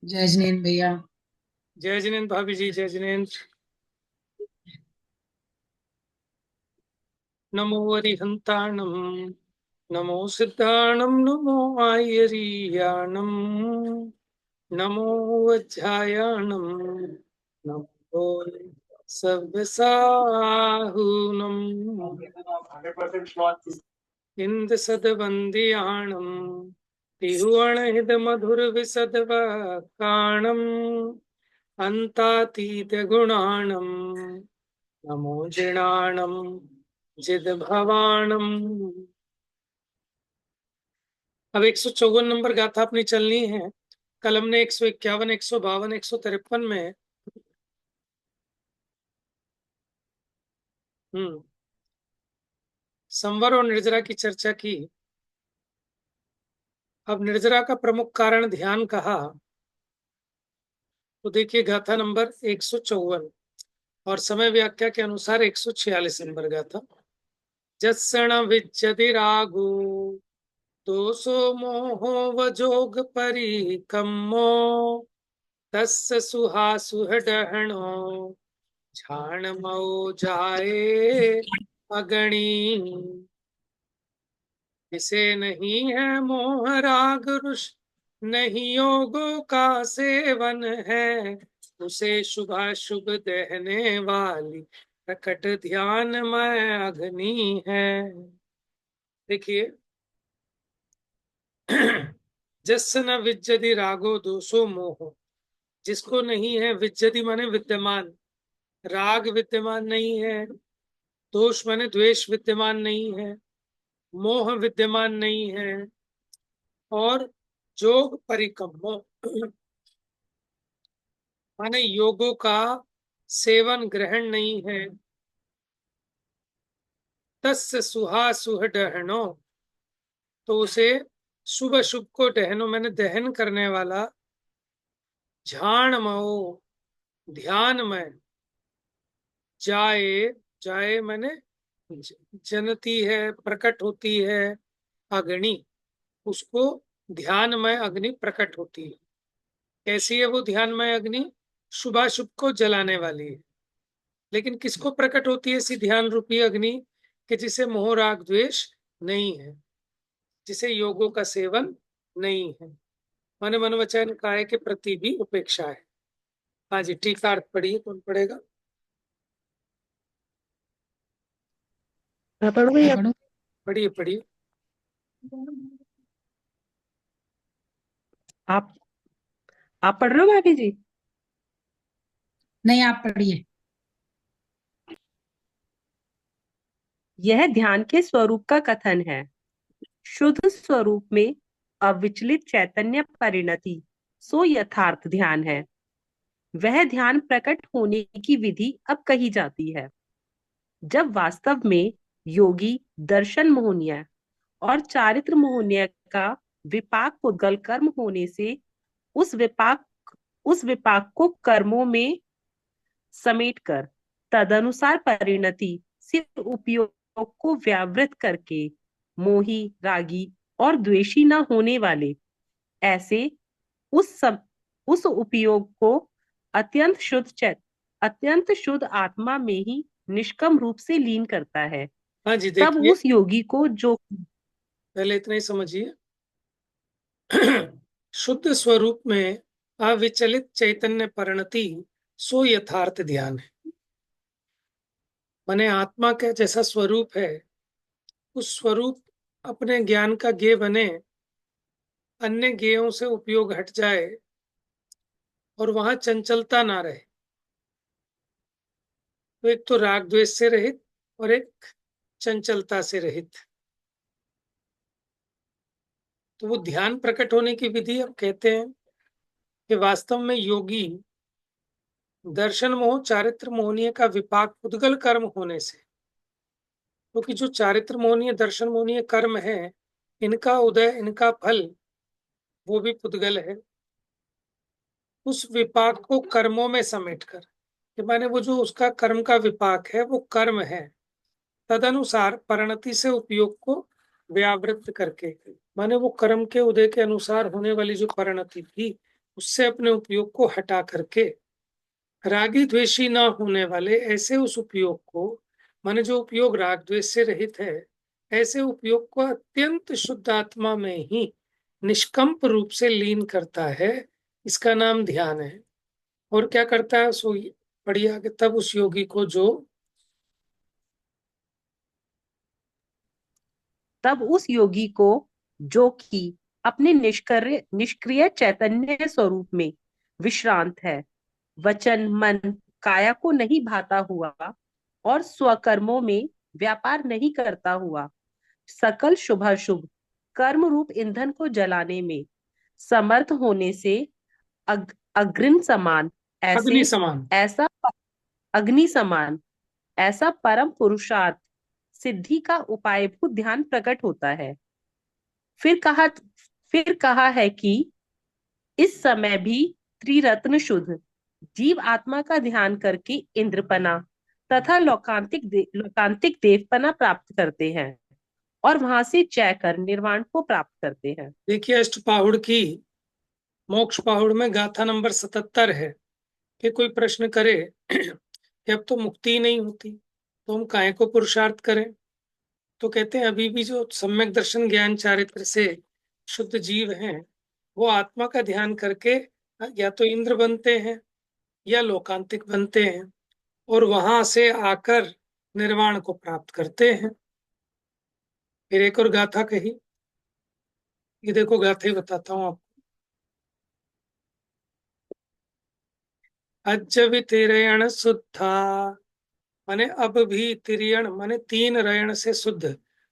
जय जिनेन्द्र भैया। जय जिनेन्द्र भाभी जी, जय जिनेन्द्र। नमो अरिहंताणम, नमो सिद्धाणम, नमो आयरीयाणम, नमो वज्रायाणम, नमो सव्यसाहूनम, इंद सदवंदियाणम, तिहुअण हिद मधुर विसद काणम, अंतातीत गुणाणम, नमो जिणाणम जिद भवाणम। अब 154 नंबर गाथा अपनी चलनी है। कल हमने 151, 152, 153 में हम्म संवर और निर्जरा की चर्चा की। अब निर्जरा का प्रमुख कारण ध्यान कहा, तो देखिए गाथा नंबर 154 और समय व्याख्या के अनुसार 146 नंबर गाथा। जत्सण विच्यति रागो दोषो मोहो वजोग परिकम्मो, तस्य सुहासुहडहणो झाणमऊ जाए अगणी। इसे नहीं है मोह राग रुष, नहीं योगों का सेवन है, उसे शुभ शुभ दहने वाली प्रकट ध्यान में अग्नि है। देखिए जस न विज्जति रागो दोषो मोह, जिसको नहीं है, विज्जति माने विद्यमान, राग विद्यमान नहीं है, दोष माने द्वेष विद्यमान नहीं है, मोह विद्यमान नहीं है, और जोग परिकम्मो माने योगों का सेवन ग्रहण नहीं है। तस्य सुहासुह डहनो, तो उसे शुभ शुभ को डहनो मैंने दहन करने वाला, झाण मओ ध्यान में, जाए जाए मैंने जनती है, प्रकट होती है, अग्नि, उसको ध्यान में अग्नि प्रकट होती है। कैसी है वो ध्यान में अग्नि? शुभाशुभ को जलाने वाली है। लेकिन किसको प्रकट होती है ऐसी ध्यान रूपी अग्नि? कि जिसे मोह राग द्वेष नहीं है, जिसे योगों का सेवन नहीं है, मन मन वचन काय के प्रति भी उपेक्षा है। हाँ जी, टीका अर्थ पढ़िए, कौन पढ़ेगा? मैं पढ़ू मैं भैया? पढ़ूं? पढ़िए पढ़िए। आप आप पढ़ रहे हो भाभी जी? नहीं, आप पढ़िए। यह ध्यान के स्वरूप का कथन है। शुद्ध स्वरूप में अविचलित चैतन्य परिणति सो यथार्थ ध्यान है। वह ध्यान प्रकट होने की विधि अब कही जाती है। जब वास्तव में योगी दर्शन मोहनीय और चारित्र मोहनीय का विपाक पुद्गल कर्म होने से उस विपाक को कर्मों में समेटकर तदनुसार परिणति से उपयोग को व्यावृत करके मोही रागी और द्वेषी न होने वाले, ऐसे उस उपयोग को अत्यंत अत्यंत शुद्ध आत्मा में ही निष्कम रूप से लीन करता है। हाँ जी, तब देखिए उस योगी को जो पहले इतना ही समझिए। शुद्ध स्वरूप में अविचलित चैतन्य परिणति सो यथार्थ ध्यान है। माने आत्मा का जैसा स्वरूप है, उस स्वरूप अपने ज्ञान का ज्ञेय बने, अन्य ज्ञेयों से उपयोग हट जाए और वहां चंचलता ना रहे। तो एक तो राग द्वेष से रहित और एक चंचलता से रहित, तो वो ध्यान प्रकट होने की विधि अब कहते हैं कि वास्तव में योगी दर्शन मोह चारित्र मोहनीय का विपाक उद्गल कर्म होने से, क्योंकि जो चारित्र मोहनीय दर्शन मोहनीय कर्म है, इनका उदय, इनका फल वो भी पुद्गल है। उस विपाक को कर्मों में समेटकर, कि माने वो जो उसका कर्म का विपाक है वो कर्म है, तदनुसार परिणति से उपयोग को व्यावृत्त करके, माने वो कर्म के उदय के अनुसार होने वाली जो परिणति थी उससे अपने उपयोग को हटा करके रागी द्वेषी न होने वाले ऐसे उस उपयोग को, माने जो उपयोग राग द्वेष से रहित है, ऐसे उपयोग को अत्यंत शुद्ध आत्मा में ही निष्कंप रूप से लीन करता है। इसका नाम ध्यान है। और क्या करता है सो पढ़िए आगे। तब उस योगी को तब उस योगी को जो कि अपने निष्क्रिय निष्क्रिय चैतन्य स्वरूप में विश्रांत है, वचन मन काया को नहीं भाता हुआ और स्वकर्मों में व्यापार नहीं करता हुआ, सकल शुभाशुभ कर्म रूप ईंधन को जलाने में समर्थ होने से अग्नि समान अग्नि ऐसे समान, ऐसा अग्नि समान ऐसा परम पुरुषार्थ सिद्धि का उपायभूत ध्यान प्रकट होता है। फिर कहा फिर कहा है कि इस समय भी त्रिरत्न शुद्ध जीव आत्मा का ध्यान करके इंद्रपना तथा लौकांतिक देवपना प्राप्त करते हैं और वहां से जय कर निर्वाण को प्राप्त करते हैं। देखिए अष्टपाहुड़ की मोक्ष पाहुड़ में गाथा नंबर 77 है कि कोई प्रश्न करे कि अब तो मुक्ति ही नहीं होती तो हम काहे को पुरुषार्थ करें। तो कहते हैं अभी भी जो सम्यक दर्शन ज्ञान चारित्र से शुद्ध जीव हैं, वो आत्मा का ध्यान करके या तो इंद्र बनते हैं या लोकांतिक बनते हैं और वहां से आकर निर्वाण को प्राप्त करते हैं। फिर एक और गाथा कही, ये देखो गाथा ही बताता हूँ आपको। अज्ज तिरयण शुद्धा, माने अब भी तिरियण माने 3 रयण से शुद्ध।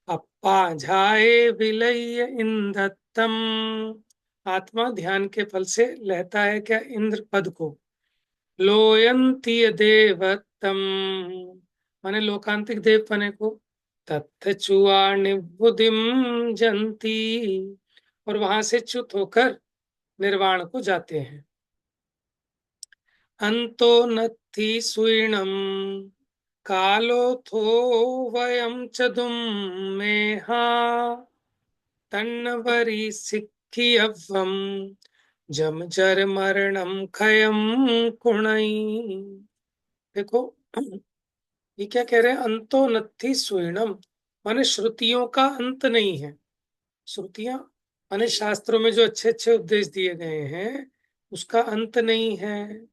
अप्पा झाए विलय इंदत्तम, आत्मा ध्यान के फल से लेता है क्या इंद्र पद को। लोयंती देवत्तम, माने लोकांतिक देव पने को। तत्थ चुआ निबुधिम जंती, और वहां से च्युत होकर निर्वाण को जाते हैं। अंतो नत्थि सुइणम कालोथो वयम चदुम मेहा तन्नवरी सिक्खियव्वम जम जर मरणम खयम कुणई। देखो ये क्या कह रहे हैं, अंतो नत्थि सुइणम, माने श्रुतियों का अंत नहीं है। श्रुतियां माने शास्त्रों में जो अच्छे अच्छे उपदेश दिए गए हैं उसका अंत नहीं है।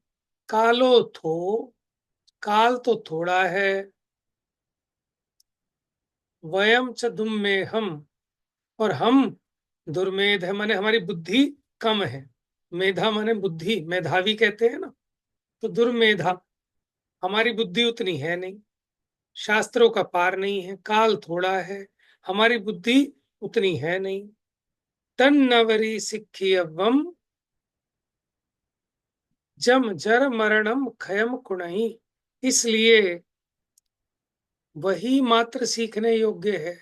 कालो थो, काल तो थोड़ा है। वयम च दुम में हम, और हम दुर्मेध है, माने हमारी बुद्धि कम है। मेधा माने बुद्धि, मेधावी कहते हैं ना, तो दुर्मेधा, हमारी बुद्धि उतनी है नहीं, शास्त्रों का पार नहीं है। काल थोड़ा है, हमारी बुद्धि उतनी है नहीं। तन नवरी सिक्खी अवम जम जर मरणम खयम कुणई, इसलिए वही मात्र सीखने योग्य है।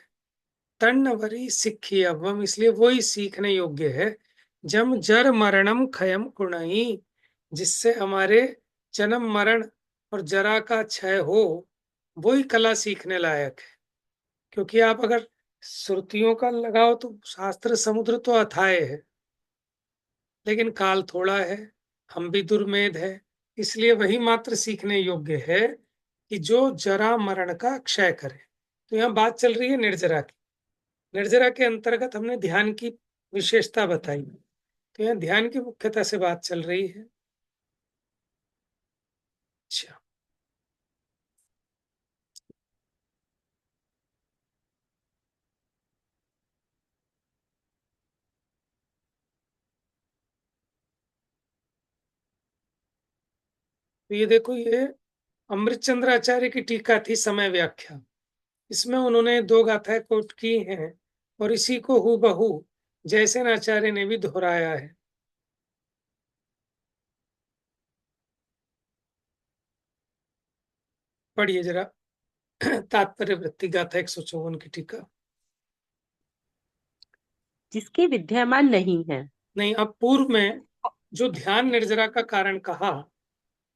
तन्नवरी सिक्खी अवम, इसलिए वही सीखने योग्य है। जम जर मरणम खयम कुणई, जिससे हमारे जन्म मरण और जरा का क्षय हो, वही कला सीखने लायक है। क्योंकि आप अगर श्रुतियों का लगाओ तो शास्त्र समुद्र तो अथाह है, लेकिन काल थोड़ा है, हम भी दुर्मेध है। इसलिए वही मात्र सीखने योग्य है कि जो जरा मरण का क्षय करे। तो यहाँ बात चल रही है निर्जरा की। निर्जरा के अंतर्गत हमने ध्यान की विशेषता बताई, तो यहाँ ध्यान की मुख्यता से बात चल रही है। अच्छा, तो ये देखो, ये अमृतचंद्र आचार्य की टीका थी समय व्याख्या। इसमें उन्होंने 2 गाथाएं कोट की हैं और इसी को हूबहू जयसेन आचार्य ने भी दोहराया है। पढ़िए जरा तात्पर्य वृत्ति गाथा 154 की टीका। जिसके विद्यमान नहीं है। नहीं, अब पूर्व में जो ध्यान निर्जरा का कारण कहा,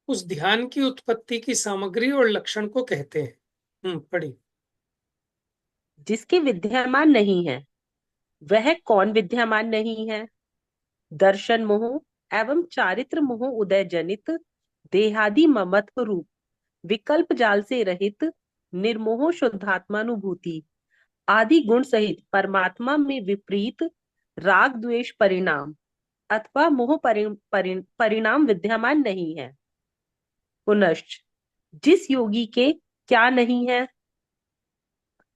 उस ध्यान की उत्पत्ति की सामग्री और लक्षण को कहते हैं। पढ़िए। जिसके विद्यमान नहीं है, वह कौन विद्यमान नहीं है? दर्शन मोह एवं चारित्र मोह उदय जनित देहादि ममत्व रूप विकल्प जाल से रहित निर्मोह शुद्धात्मानुभूति आदि गुण सहित परमात्मा में विपरीत राग द्वेष परिणाम अथवा मोह परिणाम विद्यमान नहीं है। पुनश्च जिस योगी के क्या नहीं है?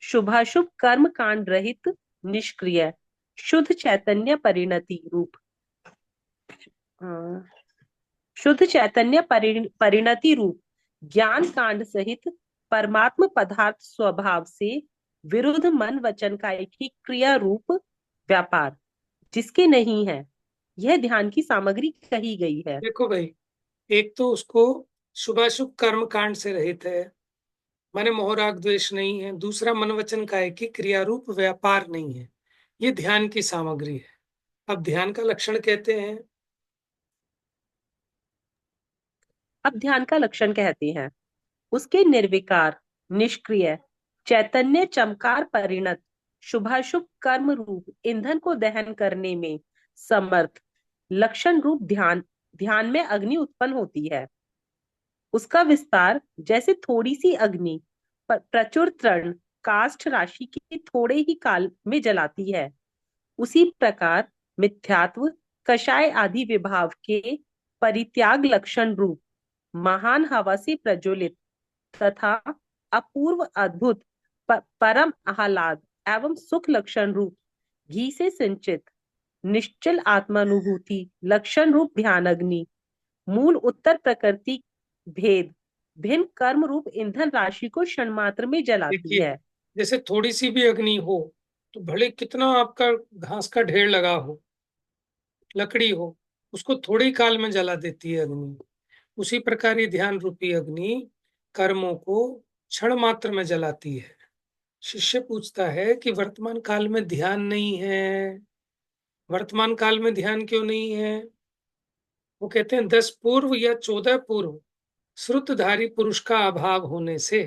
शुभाशुभ कर्म कांड रहित निष्क्रिय शुद्ध चैतन्य परिणति रूप शुद्ध चैतन्य परिणति रूप ज्ञान कांड सहित परमात्म पदार्थ स्वभाव से विरुद्ध मन वचन का एक ही क्रिया रूप व्यापार जिसके नहीं है, यह ध्यान की सामग्री कही गई है। देखो भाई, एक तो उसको शुभाशुभ कर्म कांड से रहित है, माने मोह राग द्वेष नहीं है। दूसरा, मन वचन काया की क्रिया रूप व्यापार नहीं है। ये ध्यान की सामग्री है। अब ध्यान का लक्षण कहते हैं, अब ध्यान का लक्षण कहते हैं उसके निर्विकार निष्क्रिय चैतन्य चमकार परिणत शुभाशुभ कर्म रूप ईंधन को दहन करने में समर्थ लक्षण रूप ध्यान में अग्नि उत्पन्न होती है। उसका विस्तार जैसे थोड़ी सी अग्नि प्रचुर तृण काष्ठ राशि की थोड़े ही काल में जलाती है, उसी प्रकार मिथ्यात्व कषाय आदि विभाव के परित्याग लक्षण रूप महान हवा से प्रज्वलित तथा अपूर्व अद्भुत परम आह्लाद एवं सुख लक्षण रूप घी से सिंचित निश्चल आत्मानुभूति लक्षण रूप ध्यान अग्नि मूल उत्तर प्रकृति भेद भिन्न कर्म रूप ईंधन राशि को क्षण मात्र में जलाती देखिए, है। जैसे थोड़ी सी भी अग्नि हो तो भले कितना आपका घास का ढेर लगा हो, लकड़ी हो, उसको थोड़ी काल में जला देती है अग्नि। उसी प्रकार ये ध्यान रूपी अग्नि कर्मों को क्षण मात्र में जलाती है। शिष्य पूछता है कि वर्तमान काल में ध्यान नहीं है, वर्तमान काल में ध्यान क्यों नहीं है? वो कहते हैं 10 पूर्व या 14 पूर्व श्रुतधारी पुरुष का अभाव होने से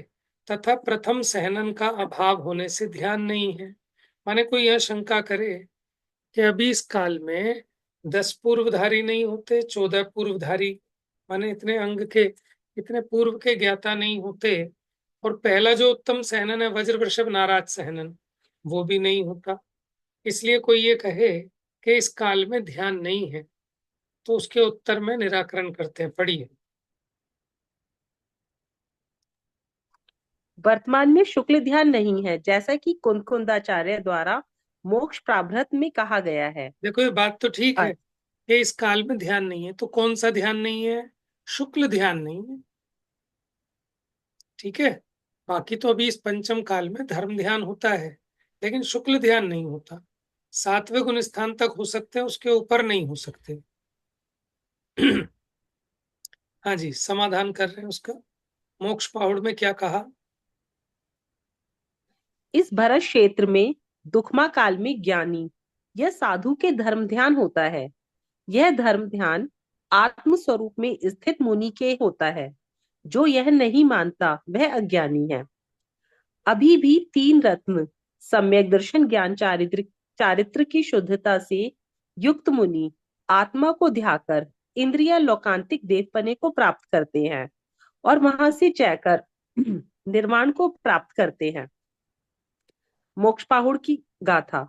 तथा प्रथम सहनन का अभाव होने से ध्यान नहीं है। माने कोई यह शंका करे कि अभी इस काल में 10 पूर्वधारी नहीं होते, 14 पूर्वधारी माने इतने अंग के, इतने पूर्व के ज्ञाता नहीं होते, और पहला जो उत्तम सहनन है वज्र वृषभ नाराज सहनन, वो भी नहीं होता। इसलिए कोई ये कहे कि इस काल में ध्यान नहीं है, तो उसके उत्तर में निराकरण करते हैं। पढ़िए। वर्तमान में शुक्ल ध्यान नहीं है, जैसा कि कुंदाचार्य द्वारा मोक्ष प्राभृत में कहा गया है। देखो, ये बात तो ठीक है कि इस काल में ध्यान नहीं है, तो कौन सा ध्यान नहीं है? शुक्ल ध्यान नहीं है। ठीक है, बाकी तो अभी इस पंचम काल में धर्म ध्यान होता है, लेकिन शुक्ल ध्यान नहीं होता। 7वें गुण स्थान तक हो सकते हैं, उसके ऊपर नहीं हो सकते। हाँ जी, समाधान कर रहे हैं उसका। मोक्ष पाहुड़ में क्या कहा? इस भरत क्षेत्र में दुखमा काल में ज्ञानी यह साधु के धर्म ध्यान होता है। यह धर्म ध्यान आत्म स्वरूप में स्थित मुनि के होता है। जो यह नहीं मानता वह अज्ञानी है। अभी भी 3 रत्न सम्यक दर्शन ज्ञान चारित्र की शुद्धता से युक्त मुनि आत्मा को ध्याकर इंद्रिया लोकांतिक देवपने को प्राप्त करते हैं और वहां से चैकर निर्वाण को प्राप्त करते हैं। मोक्ष पाहुड़ की गाथा।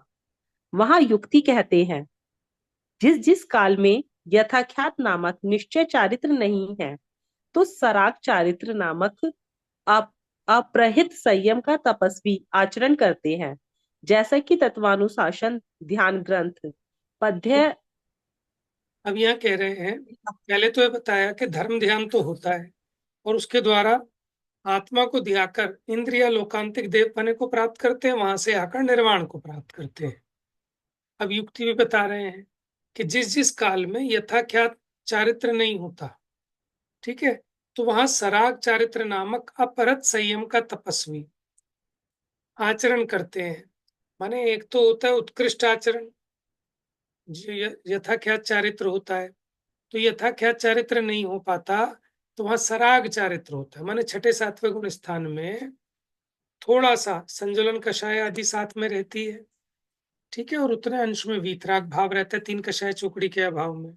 वहां युक्ति कहते हैं, जिस जिस काल में यथाख्यात नामक निश्चय चारित्र नहीं है, तो सराग चारित्र नामक अप्रहित संयम का तपस्वी आचरण करते हैं, जैसा कि तत्वानुशासन ध्यान ग्रंथ पद्य। अब यहाँ कह रहे हैं, पहले तो ये बताया कि धर्म ध्यान तो होता है और उसके द्वारा आत्मा को ध्याकर इंद्रिया लोकांतिक देवपने को प्राप्त करते हैं, वहां से आकर निर्वाण को प्राप्त करते हैं। अब युक्ति भी बता रहे हैं कि जिस जिस काल में यथाख्यात चारित्र नहीं होता, ठीक है, तो वहां सराग चारित्र नामक अपरत संयम का तपस्वी आचरण करते हैं। माने एक तो होता है उत्कृष्ट आचरण, जो यथाख्यात चारित्र होता है, तो यथाख्यात चारित्र नहीं हो पाता, तो वहां सराग चारित्र होता है। माने 6, 7वें गुण स्थान में थोड़ा सा संजलन कषाय आदि साथ में रहती है, ठीक है, और उतने अंश में वीतराग भाव रहता है 3 कषाय चौकड़ी के अभाव में।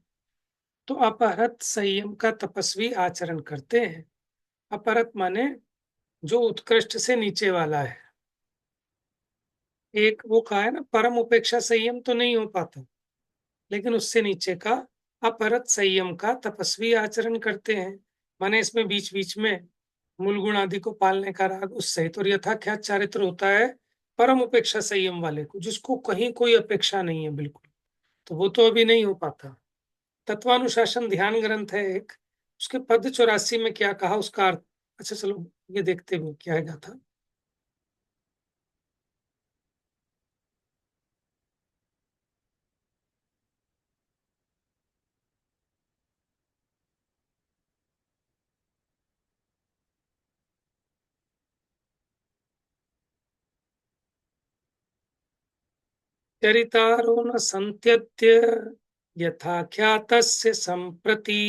तो अपहरत संयम का तपस्वी आचरण करते हैं। अपहरत माने जो उत्कृष्ट से नीचे वाला है। एक वो कहा है ना, परम उपेक्षा संयम तो नहीं हो पाता, लेकिन उससे नीचे का अपहरत संयम का तपस्वी आचरण करते हैं। माने इसमें बीच बीच में मूल गुण आदि को पालने का राग उससे तो यथाख्यात चारित्र होता है परम उपेक्षा संयम वाले को, जिसको कहीं कोई अपेक्षा नहीं है बिल्कुल, तो वो तो अभी नहीं हो पाता। तत्वानुशासन ध्यान ग्रंथ है एक, उसके पद 84 में क्या कहा उसका अर्थ। अच्छा चलो ये देखते हुए क्या है था। चरितारो न संत्यत्य यथाख्यातस्य सम्प्रति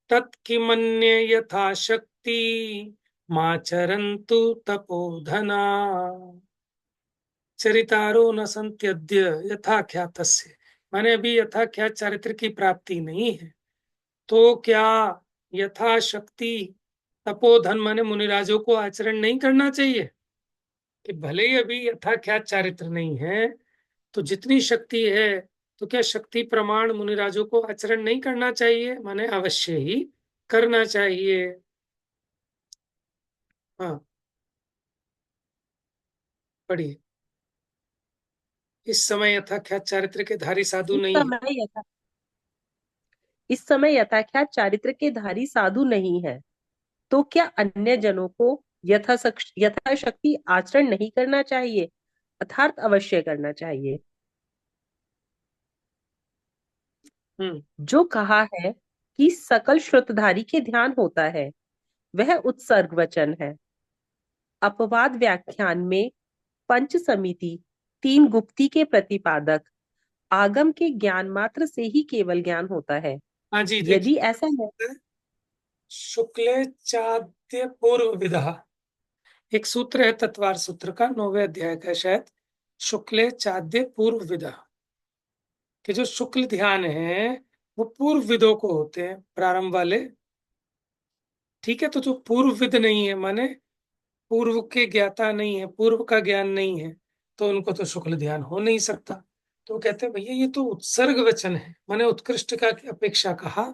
तत्किमन्य यथा शक्ति माचरन्तु तपोधना। चरितारो न संत्यद्य यथाख्यातस्य, माने अभी यथाख्यात चारित्र की प्राप्ति नहीं है, तो क्या यथाशक्ति तपोधन माने मुनिराजों को आचरण नहीं करना चाहिए? कि भले ही अभी यथाख्यात चारित्र नहीं है, तो जितनी शक्ति है तो क्या शक्ति प्रमाण मुनिराजों को आचरण नहीं करना चाहिए? माने अवश्य ही करना चाहिए। हाँ पढ़िए। इस समय यथाख्यात चारित्र के धारी साधु इस नहीं है। समय यथा इस समय यथाख्यात चारित्र के धारी साधु नहीं है, तो क्या अन्य जनों को यथाशक्ति आचरण नहीं करना चाहिए, अर्थात अवश्य करना चाहिए। हम्म। जो कहा है कि सकल श्रुतधारी के ध्यान होता है, वह उत्सर्ग वचन है। अपवाद व्याख्यान में पंच समिति तीन गुप्ती के प्रतिपादक आगम के ज्ञान मात्र से ही केवल ज्ञान होता है। हाँ जी यदि देखिए, ऐसा है, शुक्ल चाद्य पूर्व विधा, एक सूत्र है तत्वार सूत्र का 9वें अध्याय का शायद, शुक्ल चाद्य पूर्व विधा, कि जो शुक्ल ध्यान है वो पूर्व विदों को होते हैं, प्रारंभ वाले। ठीक है, तो जो पूर्व विद नहीं है माने पूर्व के ज्ञाता नहीं है, पूर्व का ज्ञान नहीं है, तो उनको तो शुक्ल ध्यान हो नहीं सकता। तो कहते हैं भैया ये तो उत्सर्ग वचन है, माने उत्कृष्ट का अपेक्षा कहा।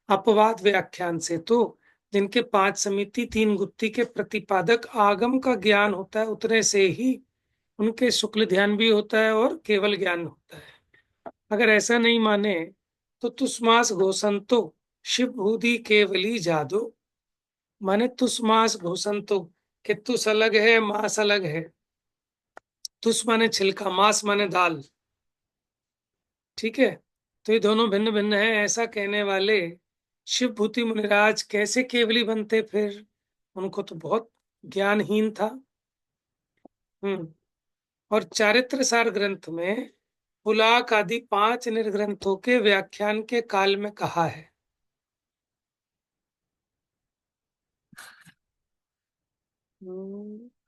अपवाद व्याख्यान से तो जिनके पांच समिति तीन गुत्ती के प्रतिपादक आगम का ज्ञान होता है, उतने से ही उनके शुक्ल ध्यान भी होता है और केवल ज्ञान होता है। अगर ऐसा नहीं माने तो तुस्मास घोषंतो शिव भूधि केवली जादो, माने तुस्मास घोषंतो, कि तुस अलग है मास अलग है। तुस माने छिलका, मास माने दाल। ठीक है, तो ये दोनों भिन्न भिन्न है ऐसा कहने वाले शिव भूति मुनिराज कैसे केवली बनते फिर? उनको तो बहुत ज्ञानहीन था। और चारित्र सार ग्रंथ में पुलाक आदि पांच निर्ग्रंथों के व्याख्यान के काल में कहा है।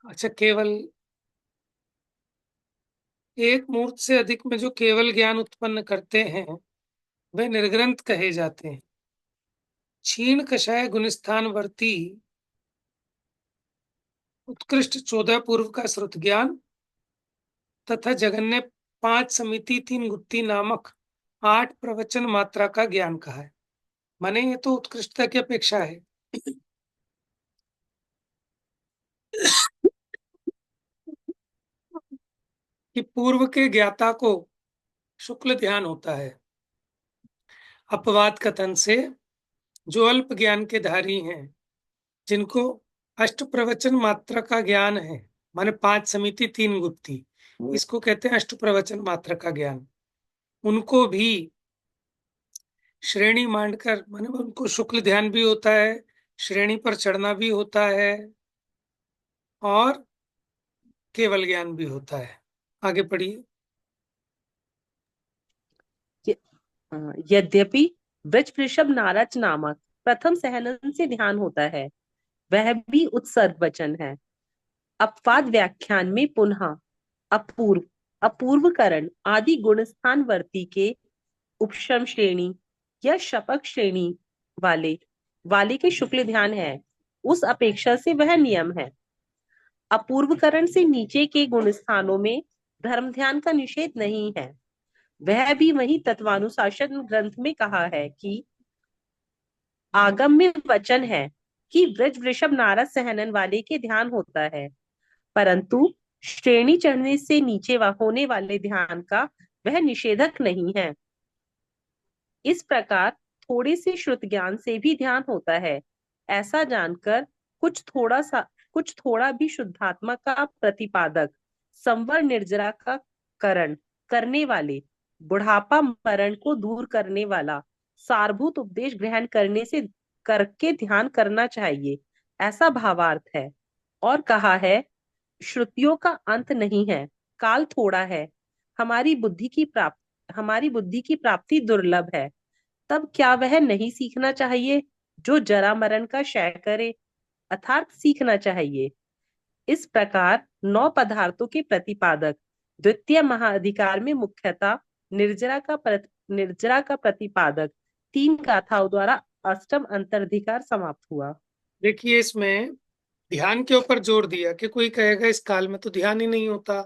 अच्छा, केवल एक मूर्त से अधिक में जो केवल ज्ञान उत्पन्न करते हैं वे निर्ग्रंथ कहे जाते हैं। क्षीण कषाय गुणस्थान वर्ती उत्कृष्ट 14 पूर्व का श्रुत ज्ञान तथा जगन्य पांच समिति तीन गुत्ती नामक 8 प्रवचन मात्रा का ज्ञान कहा है। माने ये तो उत्कृष्टता की अपेक्षा है। कि पूर्व के ज्ञाता को शुक्ल ध्यान होता है। अपवाद कथन से जो अल्प ज्ञान के धारी हैं, जिनको अष्ट प्रवचन मात्रा का ज्ञान है, माने पांच समिति तीन गुत्ती, इसको कहते हैं अष्ट प्रवचन मात्रा का ज्ञान, उनको भी श्रेणी मांडकर, माने उनको शुक्ल ध्यान भी होता है, श्रेणी पर चढ़ना भी होता है और केवल ज्ञान भी होता है। आगे पढ़िए। यद्यपि ब्रज वृषभ नारच नामक प्रथम सहनन से ध्यान होता है, वह भी उत्सर्ग वचन है। अपवाद व्याख्यान में पुनः अपूर्व अपूर्वकरण आदि गुणस्थान वर्ती के उपशम श्रेणी या शपक श्रेणी वाले वाले के शुक्ल ध्यान है, उस अपेक्षा से वह नियम है। अपूर्वकरण से नीचे के गुण स्थानों में धर्म ध्यान का निषेध नहीं है। वह भी वही तत्वानुशासन ग्रंथ में कहा है कि आगम में वचन है कि व्रज वृषभ नारद सहनन वाले के ध्यान होता है, परंतु श्रेणी चढ़ने से नीचे होने वाले ध्यान का वह निषेधक नहीं है। इस प्रकार थोड़े से श्रुत ज्ञान से भी ध्यान होता है, ऐसा जानकर कुछ थोड़ा भी शुद्धात्मा का प्रतिपादक, संवर निर्जरा का करण करने वाले, बुढ़ापा मरण को दूर करने वाला सारभूत उपदेश ग्रहण करके ध्यान करना चाहिए, ऐसा भावार्थ है। और कहा है, श्रुतियों का अंत नहीं है, काल थोड़ा है, हमारी बुद्धि की प्राप्ति दुर्लभ है, तब क्या वह नहीं सीखना चाहिए जो जरा मरण का क्षय करे, अर्थात सीखना चाहिए। इस प्रकार 9 पदार्थों के प्रतिपादक द्वितीय महाअधिकार में मुख्यतः निर्जरा का प्रतिपादक 3 गाथाओं द्वारा अष्टम अंतरधिकार समाप्त हुआ। देखिए, इसमें ध्यान के ऊपर जोर दिया कि कोई कहेगा इस काल में तो ध्यान ही नहीं होता,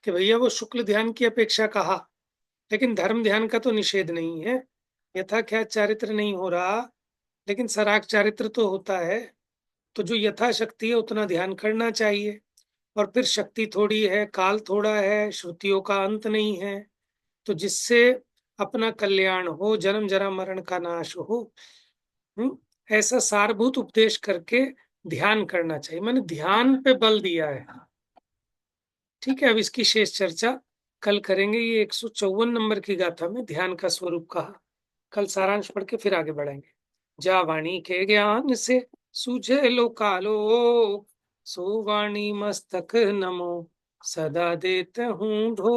कि भैया वो शुक्ल ध्यान की अपेक्षा कहा, लेकिन धर्म ध्यान का तो निषेध नहीं है। यथाख्यात चारित्र नहीं हो रहा, लेकिन सराग चारित्र तो होता है, तो जो यथाशक्ति है उतना ध्यान करना चाहिए। और फिर शक्ति थोड़ी है, काल थोड़ा है, श्रुतियों का अंत नहीं है, तो जिससे अपना कल्याण हो, जन्म जरा मरण का नाश हो, ऐसा सारभूत उपदेश करके ध्यान करना चाहिए। मैंने ध्यान पे बल दिया है। ठीक है, अब इसकी शेष चर्चा कल करेंगे। ये 154 नंबर की गाथा में ध्यान का स्वरूप कहा। कल सारांश पढ़ के फिर आगे बढ़ेंगे। जा वाणी के ज्ञान से सूझे लोकालोक, सो वाणी मस्तक नमो सदा देते हूँ ढो।